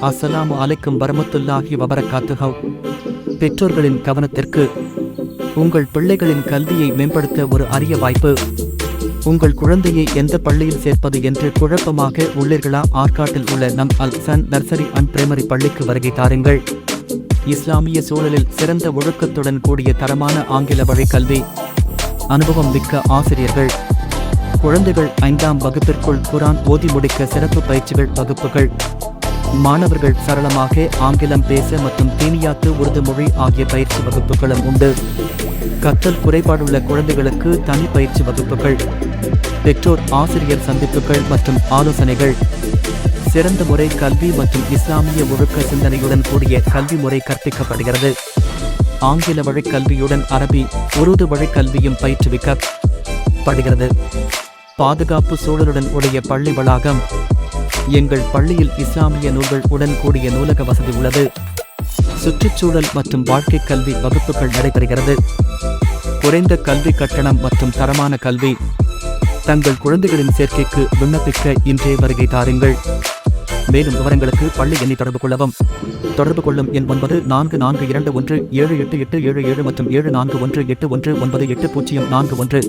அஸ்ஸலாமு அலைக்கும் வரமத்துல்லாஹி வபரகாத்துஹு. பெற்றோர்களின் கவனத்திற்கு. உங்கள் பிள்ளைகளின் கல்வியை மேம்படுத்த ஒரு அரிய வாய்ப்பு. உங்கள் குழந்தையை எந்த பள்ளியில் சேர்ப்பது என்று குழப்பமாக உள்ளீர்களா? ஆற்காட்டில் உள்ள நம் அல் சன் நர்சரி அண்ட் பிரைமரி பள்ளிக்கு வருகை தாருங்கள். இஸ்லாமிய சூழலில் சிறந்த ஒழுக்கத்துடன் கூடிய தரமான ஆங்கில வழி கல்வி, அனுபவம் மிக்க ஆசிரியர்கள், குழந்தைகள் 5ஆம் வகுப்பிற்குள் குர்ஆன் ஓதி முடிக்க சிறப்பு பயிற்சிகள் வகுப்புகள், மாணவர்கள் சரளமாக ஆங்கிலம் பேச மற்றும் தீனியாத்து உருது மொழி ஆகிய பயிற்சி வகுப்புகளும் உண்டு. கற்றல் குறைபாடுள்ள குழந்தைகளுக்கு தனி பயிற்சி வகுப்புகள், பெற்றோர் ஆசிரியர் சந்திப்புகள் மற்றும் ஆலோசனைகள், சிறந்த முறை கல்வி மற்றும் இஸ்லாமிய ஒழுக்க சிந்தனையுடன் கூடிய கல்வி முறை கற்பிக்கப்படுகிறது. ஆங்கில வழி கல்வியுடன் அரபி, உருது வழி கல்வியும் பயிற்றுவிக்கப்படுகிறது. பாதுகாப்பு சூழலுடன் உடைய பள்ளி வளாகம். எங்கள் பள்ளியில் இஸ்லாமிய நூல்கள் உடன் கூடிய நூலக வசதி உள்ளது. சுற்றுச்சூழல் மற்றும் வாழ்க்கை கல்வி வகுப்புகள் நடைபெறுகிறது. குறைந்த கல்வி கட்டணம் மற்றும் தரமான கல்வி. தங்கள் குழந்தைகளின் சேர்க்கைக்கு விண்ணப்பிக்க இன்றே வருகை தாருங்கள். மேலும் விவரங்களுக்கு பள்ளி எண்ணை தொடர்பு கொள்ளவும். தொடர்பு கொள்ளும் எண் 9442178877 மற்றும் 7418198041.